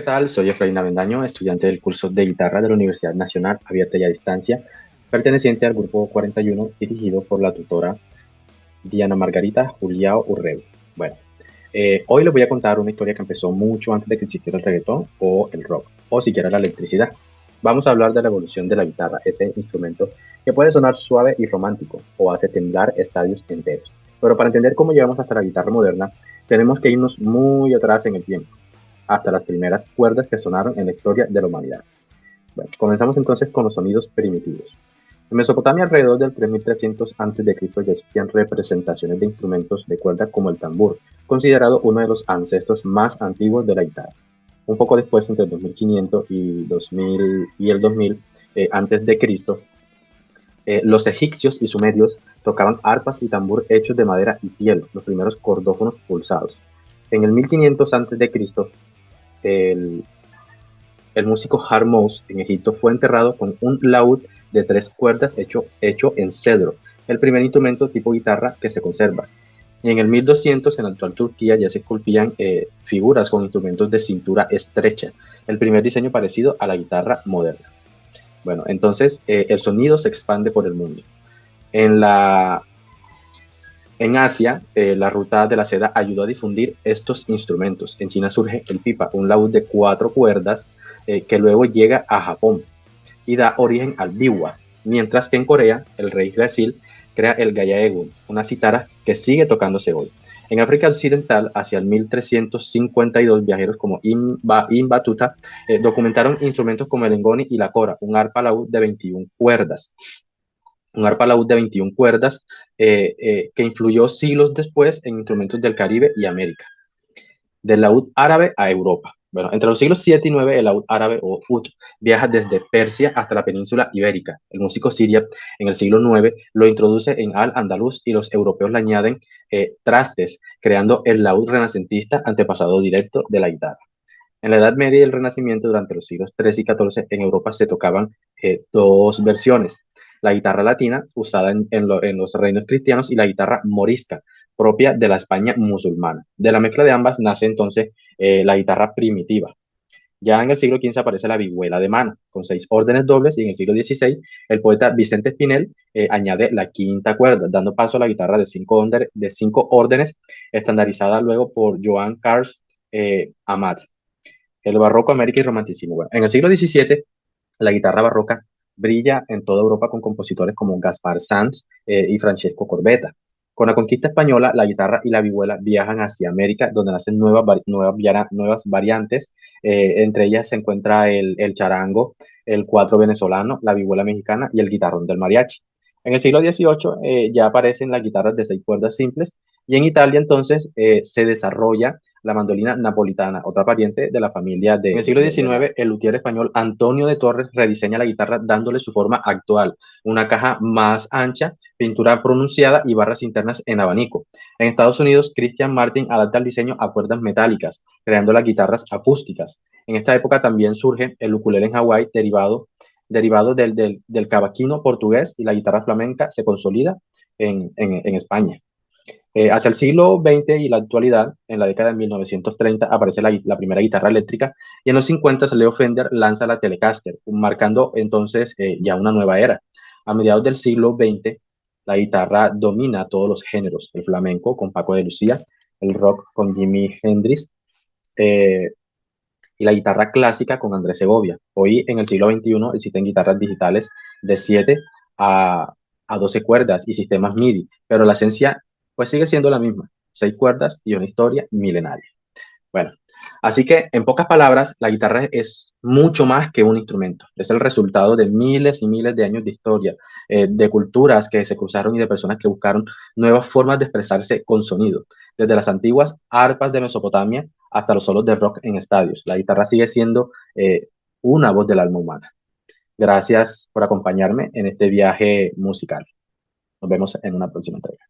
tal? Soy Efraín Avendaño, estudiante del curso de guitarra de la Universidad Nacional Abierta y a Distancia, perteneciente al grupo 41, dirigido por la tutora Diana Margarita Juliao Urreu. Bueno, hoy les voy a contar una historia que empezó mucho antes de que existiera el reggaetón o el rock, o siquiera la electricidad. Vamos a hablar de la evolución de la guitarra, ese instrumento que puede sonar suave y romántico, o hace temblar estadios enteros. Pero para entender cómo llegamos hasta la guitarra moderna, tenemos que irnos muy atrás en el tiempo, hasta las primeras cuerdas que sonaron en la historia de la humanidad. Bueno, comenzamos entonces con los sonidos primitivos. En Mesopotamia, alrededor del 3300 a.C., ya existían representaciones de instrumentos de cuerda como el tambor, considerado uno de los ancestros más antiguos de la guitarra. Un poco después, entre el 2500 y el 2000 antes de Cristo, los egipcios y sumerios tocaban arpas y tambor hechos de madera y piel, los primeros cordófonos pulsados. En el 1500 a.C., el, el músico Harmous en Egipto fue enterrado con un laúd de 3 cuerdas hecho en cedro, el primer instrumento tipo guitarra que se conserva. Y en el 1200, en la actual Turquía, ya se esculpían figuras con instrumentos de cintura estrecha, el primer diseño parecido a la guitarra moderna. Bueno, entonces el sonido se expande por el mundo. En Asia, la ruta de la seda ayudó a difundir estos instrumentos. En China surge el pipa, un laúd de 4 cuerdas que luego llega a Japón y da origen al biwa, mientras que en Corea, el rey Gazil crea el gayaegun, una cítara que sigue tocándose hoy. En África Occidental, hacia el 1352, viajeros como Ibn Battuta documentaron instrumentos como el ngoni y la kora, un arpa laúd de 21 cuerdas. Un arpa laúd de 21 cuerdas que influyó siglos después en instrumentos del Caribe y América. Del laúd árabe a Europa. Bueno, entre los siglos 7 y 9, el laúd árabe o ud viaja desde Persia hasta la península ibérica. El músico siria en el siglo 9 lo introduce en Al-Andalus y los europeos le añaden trastes, creando el laúd renacentista, antepasado directo de la guitarra. En la Edad Media y el Renacimiento, durante los siglos 13 y 14, en Europa se tocaban dos versiones: la guitarra latina, usada en los reinos cristianos, y la guitarra morisca, propia de la España musulmana. De la mezcla de ambas nace entonces la guitarra primitiva. Ya en el siglo XV aparece la vihuela de mano, con 6 órdenes dobles, y en el siglo XVI el poeta Vicente Espinel añade la quinta cuerda, dando paso a la guitarra de 5 órdenes, estandarizada luego por Joan Carles Amat. El barroco, América y romanticismo. Bueno, en el siglo XVII, la guitarra barroca brilla en toda Europa con compositores como Gaspar Sanz y Francesco Corbetta. Con la conquista española, la guitarra y la vihuela viajan hacia América, donde nacen nuevas variantes. Entre ellas se encuentra el charango, el cuatro venezolano, la vihuela mexicana y el guitarrón del mariachi. En el siglo XVIII ya aparecen las guitarras de 6 cuerdas simples, y en Italia entonces se desarrolla la mandolina napolitana, otra pariente de la familia de... En el siglo XIX, el luthier español Antonio de Torres rediseña la guitarra dándole su forma actual: una caja más ancha, pintura pronunciada y barras internas en abanico. En Estados Unidos, Christian Martin adapta el diseño a cuerdas metálicas, creando las guitarras acústicas. En esta época también surge el ukulele en Hawái, derivado del cavaquinho portugués, y la guitarra flamenca se consolida en España. Hacia el siglo XX y la actualidad, en la década de 1930, aparece la primera guitarra eléctrica, y en los 50 Leo Fender lanza la Telecaster, marcando entonces ya una nueva era. A mediados del siglo XX, la guitarra domina todos los géneros: el flamenco con Paco de Lucía, el rock con Jimi Hendrix, eh, y la guitarra clásica con Andrés Segovia. Hoy, en el siglo XXI, existen guitarras digitales de 7 a, a 12 cuerdas y sistemas MIDI, pero la esencia pues sigue siendo la misma: 6 cuerdas y una historia milenaria. Bueno, así que en pocas palabras, la guitarra es mucho más que un instrumento. Es el resultado de miles y miles de años de historia, de culturas que se cruzaron y de personas que buscaron nuevas formas de expresarse con sonido. Desde las antiguas arpas de Mesopotamia hasta los solos de rock en estadios, la guitarra sigue siendo una voz del alma humana. Gracias por acompañarme en este viaje musical. Nos vemos en una próxima entrega.